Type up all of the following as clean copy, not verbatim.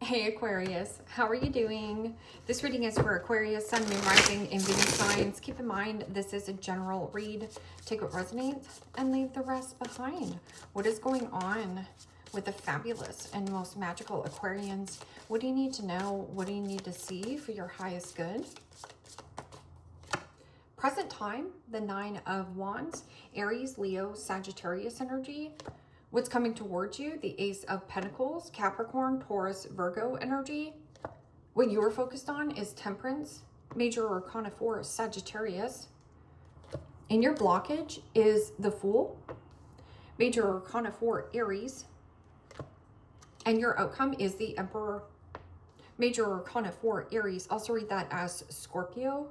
Hey Aquarius, how are you doing? This reading is for Aquarius, Sun, Moon, Rising, and Venus signs. Keep in mind, this is a general read. Take what resonates and leave the rest behind. What is going on with the fabulous and most magical Aquarians? What do you need to know? What do you need to see for your highest good? Present time, the Nine of Wands, Aries, Leo, Sagittarius energy. What's coming towards you? The Ace of Pentacles, Capricorn, Taurus, Virgo energy. What you're focused on is Temperance, Major Arcana 4, Sagittarius. And your blockage is the Fool, Major Arcana 4, Aries. And your outcome is the Emperor, Major Arcana 4, Aries. Also read that as Scorpio.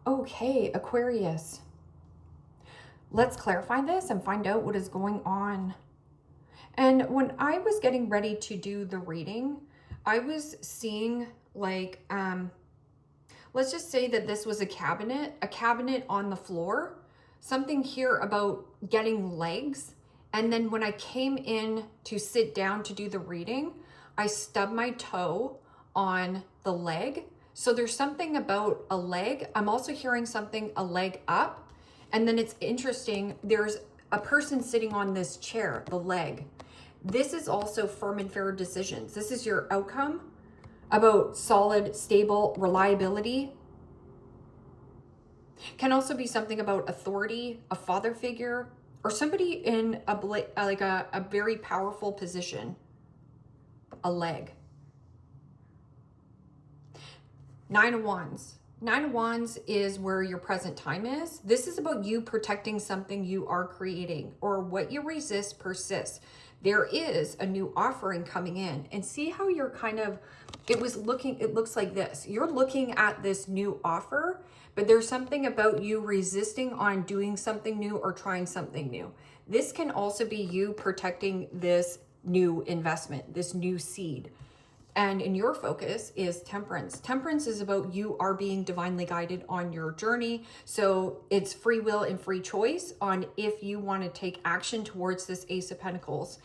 Okay, Aquarius. Let's clarify this and find out what is going on. And when I was getting ready to do the reading, I was seeing like, let's just say that this was a cabinet on the floor, something here about getting legs. And then when I came in to sit down to do the reading, I stubbed my toe on the leg. So there's something about a leg. I'm also hearing something, a leg up. And then it's interesting, there's a person sitting on this chair, the leg. This is also firm and fair decisions. This is your outcome about solid, stable reliability. Can also be something about authority, a father figure, or somebody in a very powerful position, a leg. Nine of Wands. Nine of Wands is where your present time is. This is about you protecting something you are creating, or what you resist persists. There is a new offering coming in, and see how you're kind of, it looks like this. You're looking at this new offer, but there's something about you resisting on doing something new or trying something new. This can also be you protecting this new investment, this new seed. And in your focus is Temperance. Temperance is about you are being divinely guided on your journey. So it's free will and free choice on if you want to take action towards this Ace of Pentacles.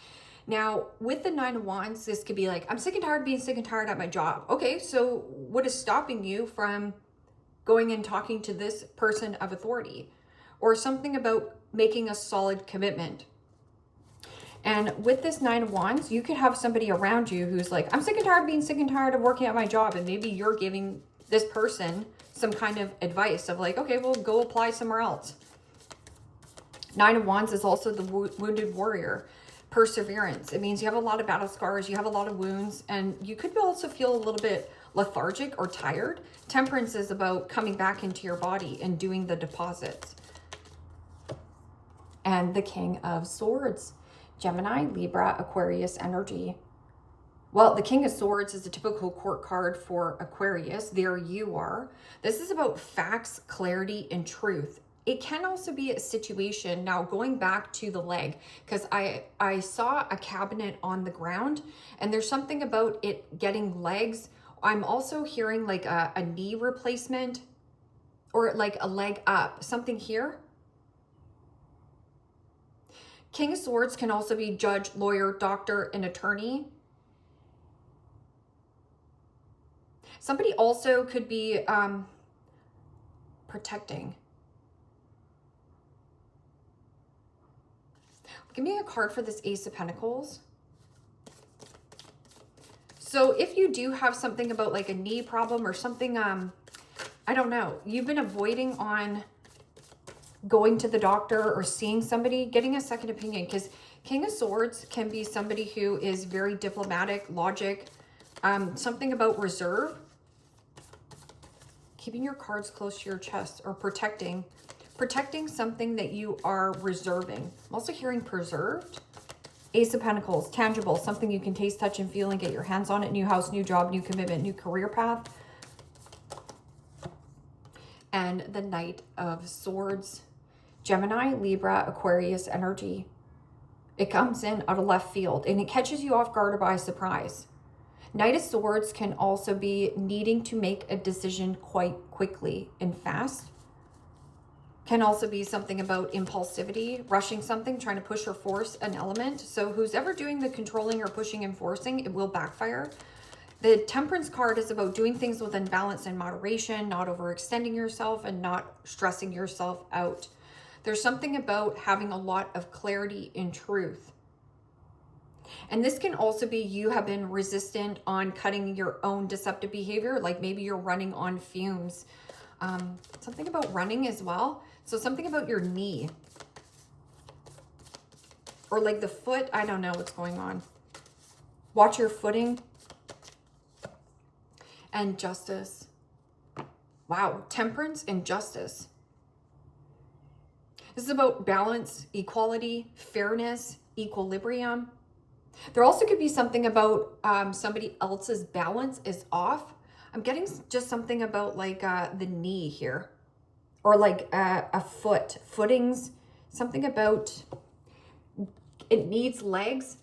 Now, with the Nine of Wands, this could be like, I'm sick and tired of being sick and tired at my job. Okay, so what is stopping you from going and talking to this person of authority? Or something about making a solid commitment. And with this Nine of Wands, you could have somebody around you who's like, I'm sick and tired of being sick and tired of working at my job. And maybe you're giving this person some kind of advice of like, okay, well, go apply somewhere else. Nine of Wands is also the wounded warrior. Perseverance. It means you have a lot of battle scars, you have a lot of wounds, and you could also feel a little bit lethargic or tired. Temperance is about coming back into your body and doing the deposits. And the King of Swords. Gemini, Libra, Aquarius energy. Well, the King of Swords is a typical court card for Aquarius. There you are. This is about facts, clarity, and truth. It can also be a situation, now going back to the leg, because I saw a cabinet on the ground, and there's something about it getting legs. I'm also hearing like a knee replacement, or like a leg up, something here. King of Swords can also be judge, lawyer, doctor, and attorney. Somebody also could be protecting. Give me a card for this Ace of Pentacles. So if you do have something about like a knee problem or something, I don't know, you've been avoiding on going to the doctor or seeing somebody, getting a second opinion, because King of Swords can be somebody who is very diplomatic, logic, something about reserve, keeping your cards close to your chest, or protecting something that you are reserving. I'm also hearing preserved. Ace of Pentacles, tangible, something you can taste, touch, and feel and get your hands on it. New house, new job, new commitment, new career path. And the Knight of Swords. Gemini, Libra, Aquarius energy. It comes in out of left field and it catches you off guard or by surprise. Knight of Swords can also be needing to make a decision quite quickly and fast. Can also be something about impulsivity, rushing something, trying to push or force an element. So who's ever doing the controlling or pushing and forcing, it will backfire. The Temperance card is about doing things within balance and moderation, not overextending yourself and not stressing yourself out. There's something about having a lot of clarity and truth. And this can also be you have been resistant on cutting your own deceptive behavior, like maybe you're running on fumes. Something about running as well. So something about your knee. Or like the foot, I don't know what's going on. Watch your footing. And justice. Wow, temperance and justice. This is about balance, equality, fairness, equilibrium. There also could be something about somebody else's balance is off. I'm getting just something about like the knee here. Or like a foot, footings, something about it needs legs.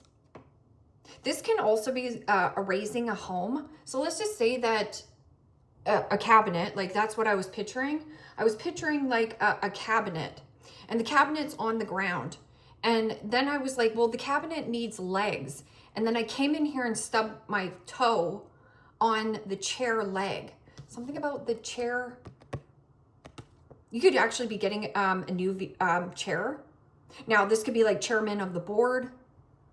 This can also be erasing a home. So let's just say that a cabinet, like that's what I was picturing. I was picturing like a cabinet, and the cabinet's on the ground. And then I was like, well, the cabinet needs legs. And then I came in here and stubbed my toe on the chair leg. Something about the chair. You could actually be getting a new chair. Now, this could be like chairman of the board.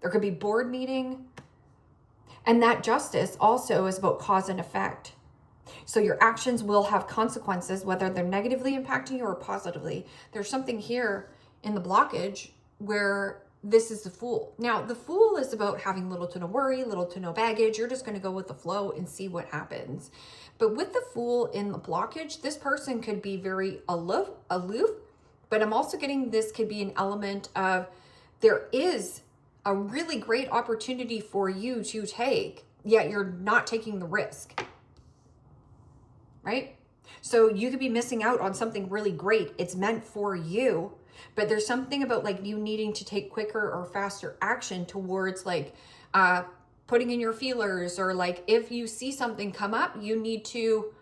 There could be board meeting. And that justice also is about cause and effect. So your actions will have consequences, whether they're negatively impacting you or positively. There's something here in the blockage where this is the Fool. Now, the Fool is about having little to no worry, little to no baggage. You're just going to go with the flow and see what happens. But with the Fool in the blockage, this person could be very aloof, but I'm also getting this could be an element of there is a really great opportunity for you to take, yet you're not taking the risk, right? So you could be missing out on something really great. It's meant for you, but there's something about like you needing to take quicker or faster action towards like putting in your feelers, or like if you see something come up, you need to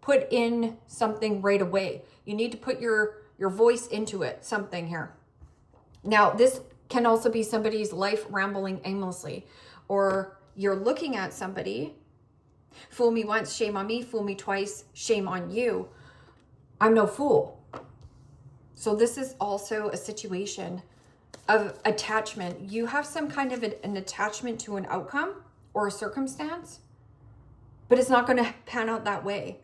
put in something right away. You need to put your voice into it, something here. Now, this can also be somebody's life rambling aimlessly, or you're looking at somebody, fool me once, shame on me, fool me twice, shame on you. I'm no fool. So this is also a situation of attachment. You have some kind of an attachment to an outcome or a circumstance, but it's not going to pan out that way.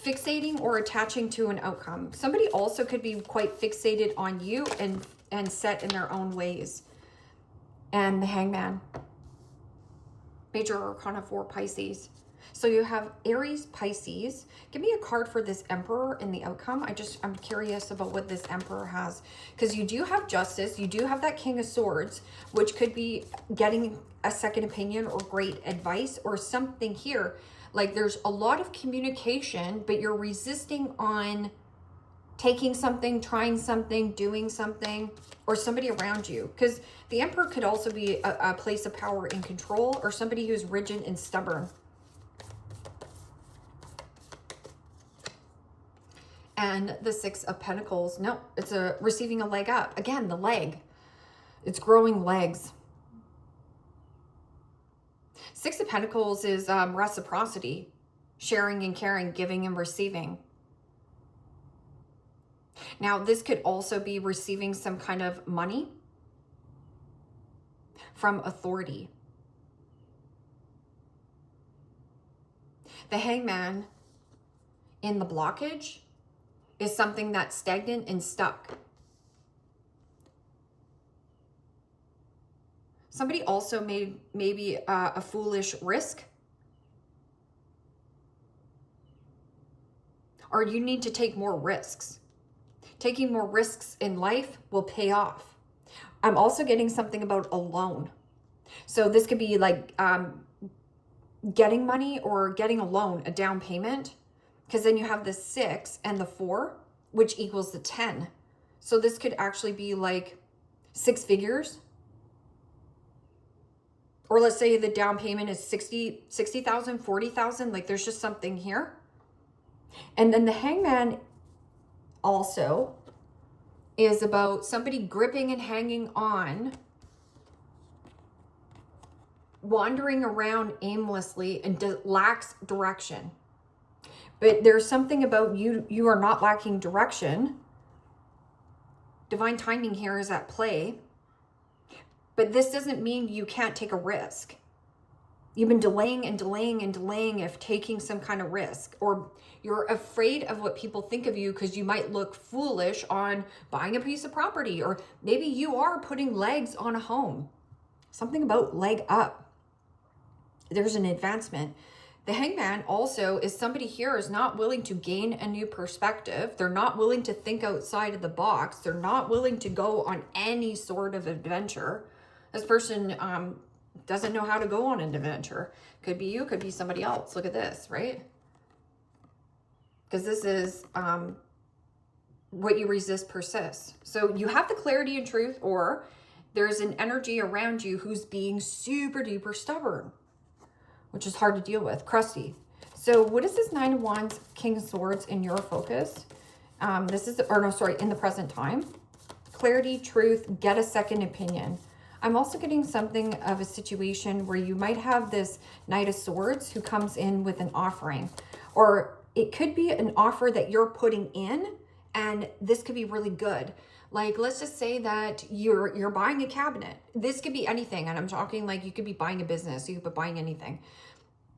Fixating or attaching to an outcome. Somebody also could be quite fixated on you and set in their own ways. And the Hangman. Major Arcana 4, Pisces. So you have Aries, Pisces. Give me a card for this Emperor in the outcome. I'm curious about what this Emperor has. Because you do have Justice. You do have that King of Swords, which could be getting a second opinion or great advice or something here. Like there's a lot of communication, but you're resisting on taking something, trying something, doing something, or somebody around you. Because the Emperor could also be a place of power and control, or somebody who's rigid and stubborn. And the Six of Pentacles. No, it's receiving a leg up. Again, the leg. It's growing legs. Six of Pentacles is reciprocity, sharing and caring, giving and receiving. Now, this could also be receiving some kind of money from authority. The Hangman in the blockage is something that's stagnant and stuck. Somebody also made maybe a foolish risk. Or you need to take more risks. Taking more risks in life will pay off. I'm also getting something about a loan. So this could be like getting money or getting a loan, a down payment. Because then you have the 6 and the 4, which equals the 10. So this could actually be like 6 figures. Or let's say the down payment is 60,000, 40,000. Like there's just something here. And then the Hangman also is about somebody gripping and hanging on wandering around aimlessly and lacks direction. But there's something about you, you are not lacking direction. Divine timing here is at play. But this doesn't mean you can't take a risk. You've been delaying and delaying and delaying of taking some kind of risk, or you're afraid of what people think of you because you might look foolish on buying a piece of property, or maybe you are putting legs on a home. Something about leg up. There's an advancement. The Hangman also is somebody here is not willing to gain a new perspective. They're not willing to think outside of the box. They're not willing to go on any sort of adventure. This person doesn't know how to go on an adventure. Could be you, could be somebody else. Look at this, right? Because this is what you resist persists. So you have the clarity and truth, or there's an energy around you who's being super duper stubborn, which is hard to deal with, crusty. So what is this Nine of Wands, King of Swords in your focus? This is, or no, sorry, in the present time. Clarity, truth, get a second opinion. I'm also getting something of a situation where you might have this Knight of Swords who comes in with an offering, or it could be an offer that you're putting in, and this could be really good. Like, let's just say that you're buying a cabinet. This could be anything, and I'm talking like you could be buying a business, you could be buying anything.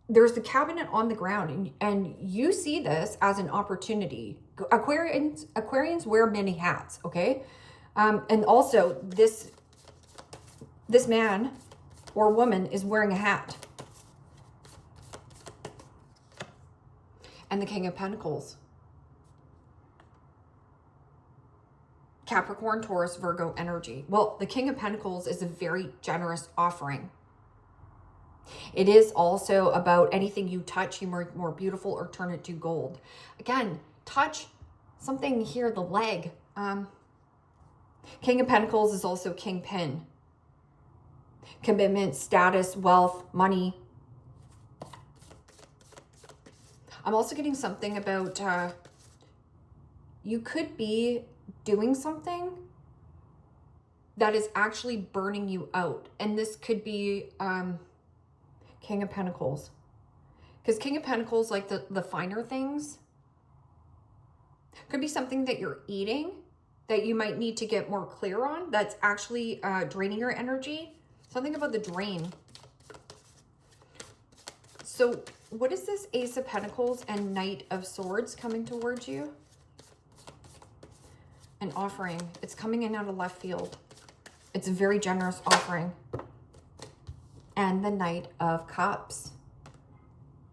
There's the cabinet on the ground, and you see this as an opportunity. Aquarians wear many hats, okay? And also this man or woman is wearing a hat. And the King of Pentacles. Capricorn, Taurus, Virgo energy. Well, the King of Pentacles is a very generous offering. It is also about anything you touch, you make more beautiful or turn it to gold. Again, touch something here, the leg. King of Pentacles is also Kingpin. Commitment, status, wealth, money. I'm also getting something about you could be doing something that is actually burning you out. And this could be King of Pentacles. Because King of Pentacles, like the finer things, could be something that you're eating that you might need to get more clear on that's actually draining your energy. Something about the drain. So what is this Ace of Pentacles and Knight of Swords coming towards you? An offering. It's coming in out of left field. It's a very generous offering. And the Knight of Cups.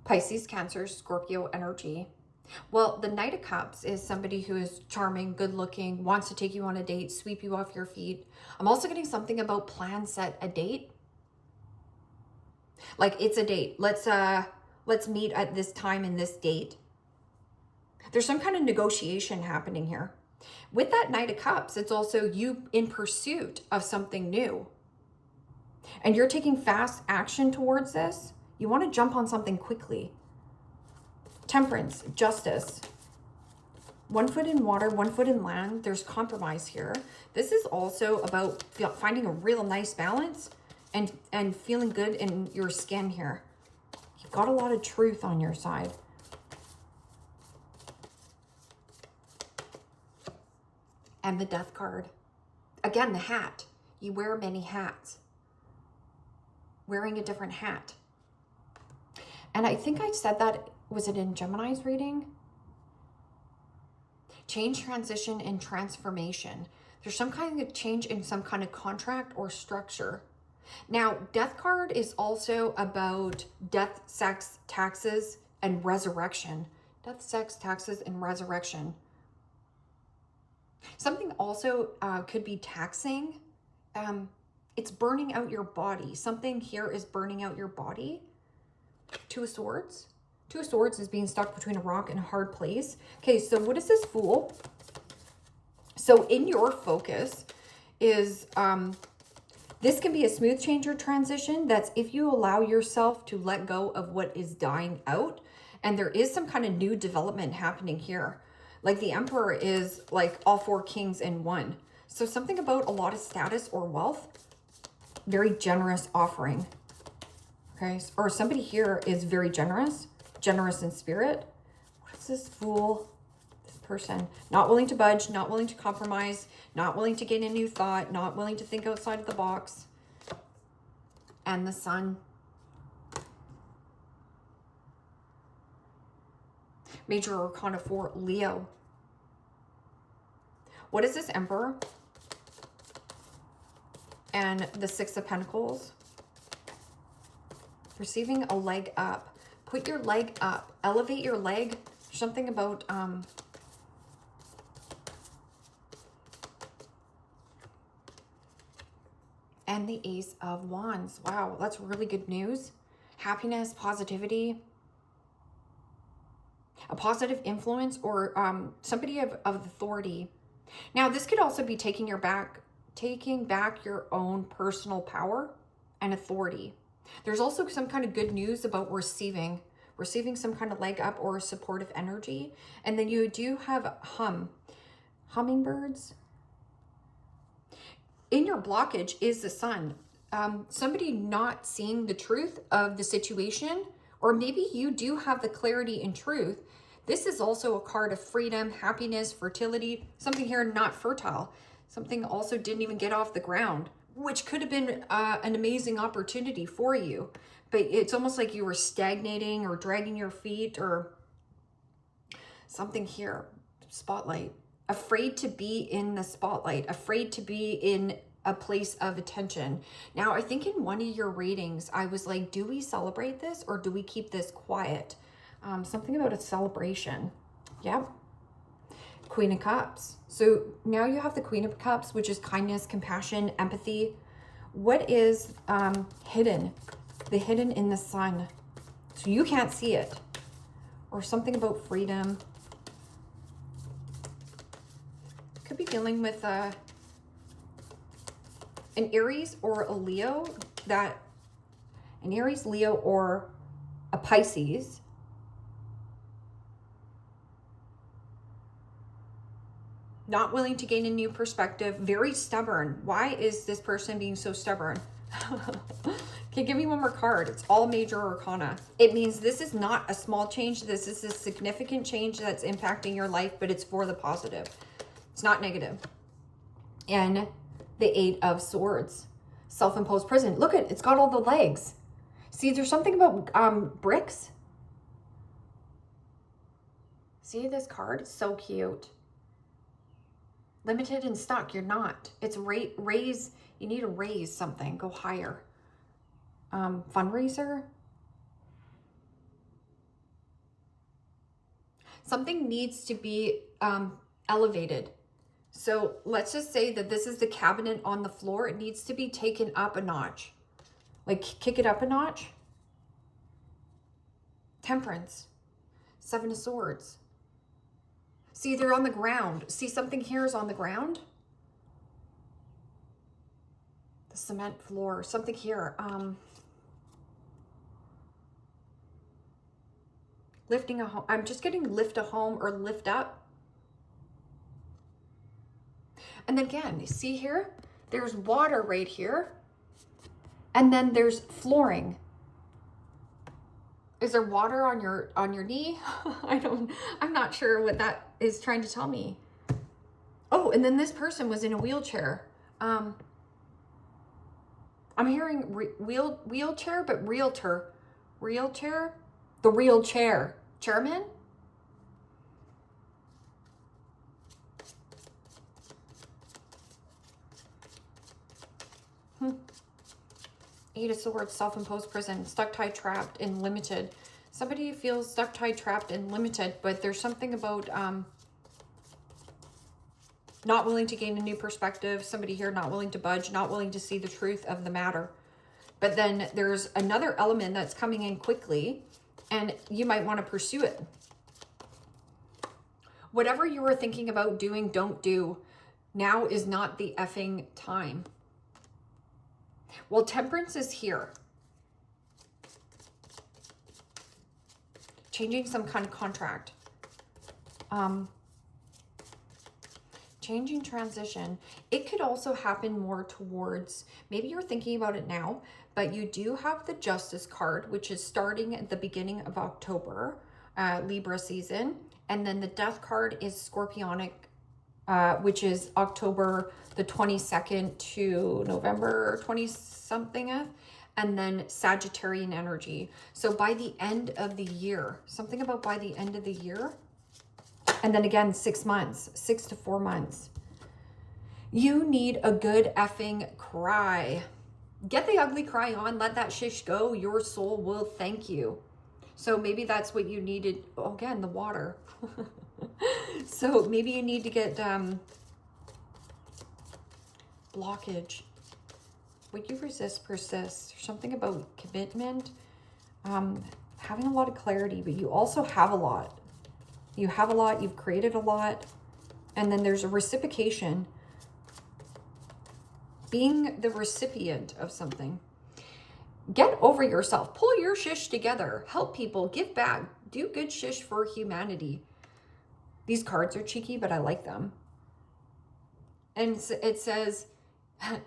Pisces, Cancer, Scorpio energy. Well, the Knight of Cups is somebody who is charming, good looking, wants to take you on a date, sweep you off your feet. I'm also getting something about plan, set a date. Like, it's a date. Let's meet at this time and this date. There's some kind of negotiation happening here. With that Knight of Cups, it's also you in pursuit of something new. And you're taking fast action towards this. You want to jump on something quickly. Temperance, justice. 1 foot in water, 1 foot in land. There's compromise here. This is also about finding a real nice balance and feeling good in your skin here. You've got a lot of truth on your side. And the Death card. Again, the hat. You wear many hats. Wearing a different hat. And I think I said that, was it in Gemini's reading? Change, transition, and transformation. There's some kind of change in some kind of contract or structure. Now, Death card is also about death, sex, taxes, and resurrection. Death, sex, taxes, and resurrection. Something also could be taxing. It's burning out your body. Something here is burning out your body. Two of Swords. Two of Swords is being stuck between a rock and a hard place. Okay, so what is this Fool? So in your focus is, this can be a smooth change or transition. That's if you allow yourself to let go of what is dying out. And there is some kind of new development happening here. Like the Emperor is like all 4 kings in one. So something about a lot of status or wealth. Very generous offering. Okay, or somebody here is very generous in spirit. What is this Fool? This person, not willing to budge, not willing to compromise, not willing to gain a new thought, not willing to think outside of the box. And the Sun. Major Arcana 4, Leo. What is this Emperor? And the Six of Pentacles. Receiving a leg up. Put your leg up. Elevate your leg. Something about and the Ace of Wands. Wow, that's really good news. Happiness, positivity, a positive influence, or somebody of authority. Now, this could also be taking back your own personal power and authority. There's also some kind of good news about receiving some kind of leg up or supportive energy. And then you do have hummingbirds. In your blockage is the Sun. Somebody not seeing the truth of the situation, or maybe you do have the clarity and truth. This is also a card of freedom, happiness, fertility. Something here not fertile. Something also didn't even get off the ground, which could have been an amazing opportunity for you. But it's almost like you were stagnating or dragging your feet or something here. Spotlight. Afraid to be in the spotlight. Afraid to be in a place of attention. Now, I think in one of your readings, I was like, do we celebrate this or do we keep this quiet? Something about a celebration. Yep. Queen of Cups. So now you have the Queen of Cups, which is kindness, compassion, empathy. What is hidden? The hidden in the Sun. So you can't see it. Or something about freedom. Could be dealing with an Aries or a Leo. An Aries, Leo, or a Pisces. Not willing to gain a new perspective. Very stubborn. Why is this person being so stubborn? Okay, give me one more card. It's all major arcana. It means this is not a small change. This is a significant change that's impacting your life, but it's for the positive. It's not negative. And the Eight of Swords. Self-imposed prison. Look at it's got all the legs. See, there's something about bricks. See this card? It's so cute. Limited and stuck. You're not. It's raise. You need to raise something. Go higher. Fundraiser. Something needs to be elevated. So let's just say that this is the cabinet on the floor. It needs to be taken up a notch. Like kick it up a notch. Temperance. Seven of Swords. See, they're on the ground. See, something here is on the ground. The cement floor. Something here. Lifting a home. I'm just getting lift a home or lift up. And then again, you see here, there's water right here. And then there's flooring. Is there water on your knee? I'm not sure what that is trying to tell me. Oh, and then this person was in a wheelchair. I'm hearing wheelchair, but realtor. Realchair? The real chair. Chairman? Eight of Swords, self-imposed prison, stuck, tied, trapped, and limited. Somebody feels stuck, tied, trapped, and limited, but there's something about not willing to gain a new perspective. Somebody here not willing to budge, not willing to see the truth of the matter. But then there's another element that's coming in quickly, and you might want to pursue it. Whatever you were thinking about doing, don't do. Now is not the effing time. Well, temperance is here. Changing some kind of contract. Changing transition. It could also happen more towards, maybe you're thinking about it now, but you do have the Justice card, which is starting at the beginning of October, Libra season. And then the Death card is Scorpionic, which is October the 22nd to November 20-something. And then Sagittarian energy. So by the end of the year, something about by the end of the year, and then again, 6 months, 6 to 4 months. You need a good effing cry. Get the ugly cry on, let that shish go. Your soul will thank you. So maybe that's what you needed. Oh, again, the water. So maybe you need to get blockage. What you resist persists. There's something about commitment, having a lot of clarity, but you also have a lot. You have a lot, you've created a lot, and then there's a reciprocation. Being the recipient of something. Get over yourself. Pull your shish together. Help people. Give back. Do good shish for humanity. These cards are cheeky, but I like them. And it says,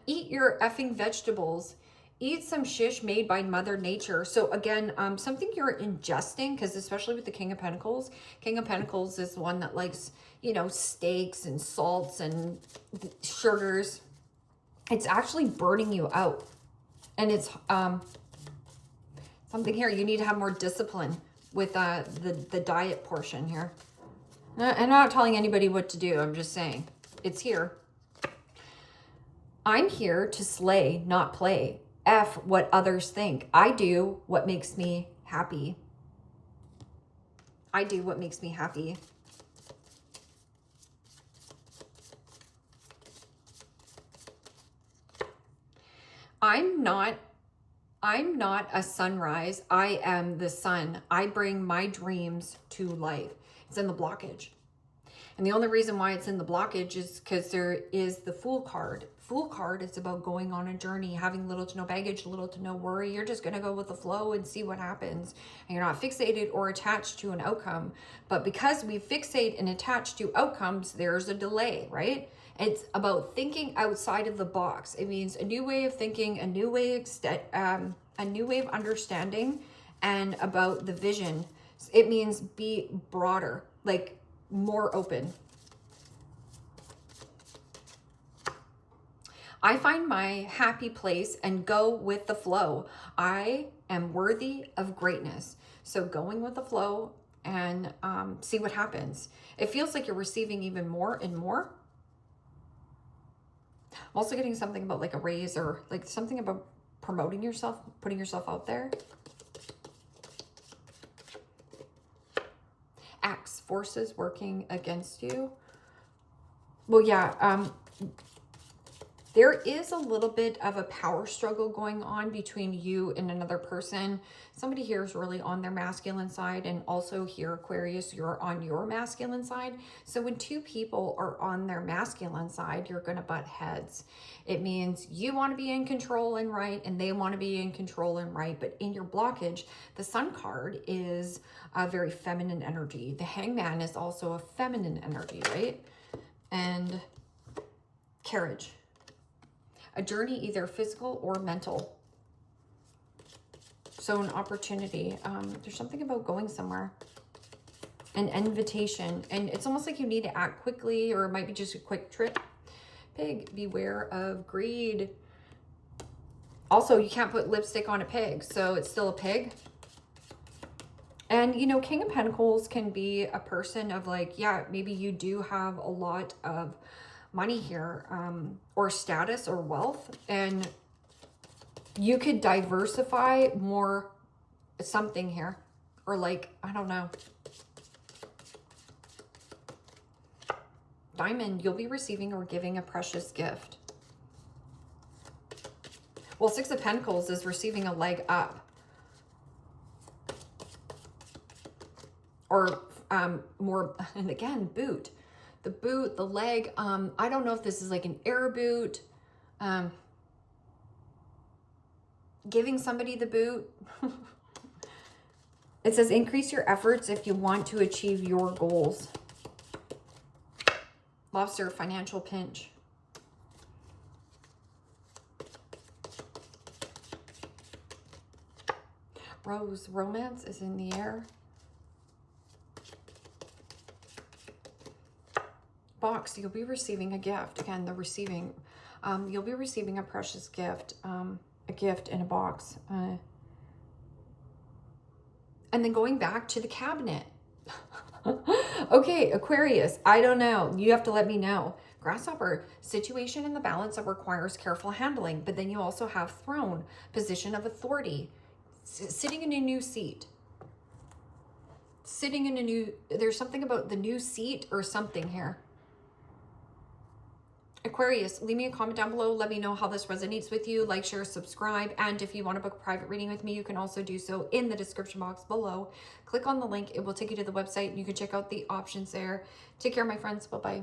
eat your effing vegetables. Eat some shish made by Mother Nature. So again, something you're ingesting, because especially with the King of Pentacles is one that likes, you know, steaks and salts and sugars. It's actually burning you out. And it's something here, you need to have more discipline with the diet portion here. I'm not telling anybody what to do. I'm just saying it's here. I'm here to slay, not play. F what others think. I do what makes me happy. I do what makes me happy. I'm not a sunrise. I am the sun. I bring my dreams to life. It's in the blockage. And the only reason why it's in the blockage is because there is the Fool card. Fool card is about going on a journey, having little to no baggage, little to no worry. You're just going to go with the flow and see what happens. And you're not fixated or attached to an outcome. But because we fixate and attach to outcomes, there's a delay, right? It's about thinking outside of the box. It means a new way of thinking, a new way of understanding, and about the vision. It means be broader, like more open. I find my happy place and go with the flow. I am worthy of greatness. So going with the flow and see what happens. It feels like you're receiving even more and more. I'm also getting something about like a raise or like something about promoting yourself, putting yourself out there. Axe, forces working against you. Well, yeah, there is a little bit of a power struggle going on between you and another person. Somebody here is really on their masculine side, and also here, Aquarius, you're on your masculine side. So when two people are on their masculine side, you're going to butt heads. It means you want to be in control and right, and they want to be in control and right. But in your blockage, the Sun card is a very feminine energy. The Hangman is also a feminine energy, right? And Carriage. A journey, either physical or mental. So an opportunity. There's something about going somewhere. An invitation. And it's almost like you need to act quickly, or it might be just a quick trip. Pig, beware of greed. Also, you can't put lipstick on a pig, so it's still a pig. And, you know, King of Pentacles can be a person of like, yeah, maybe you do have a lot of money here, or status or wealth, and you could diversify more something here, or like, I don't know. Diamond, you'll be receiving or giving a precious gift. Well, Six of Pentacles is receiving a leg up, or more, and again, boot. The boot, the leg, I don't know if this is like an air boot, giving somebody the boot. It says increase your efforts if you want to achieve your goals. Lobster, financial pinch. Rose, romance is in the air. Box, you'll be receiving a gift. Again, the receiving, you'll be receiving a precious gift, a gift in a box. And then going back to the cabinet. Okay, Aquarius, I don't know. You have to let me know. Grasshopper, situation in the balance that requires careful handling. But then you also have throne, position of authority. Sitting in a new seat. Sitting in a new, there's something about the new seat or something here. Aquarius, leave me a comment down below. Let me know how this resonates with you. Like, share, subscribe. And if you want to book a private reading with me, you can also do so in the description box below. Click on the link. It will take you to the website and you can check out the options there. Take care, my friends. Bye-bye.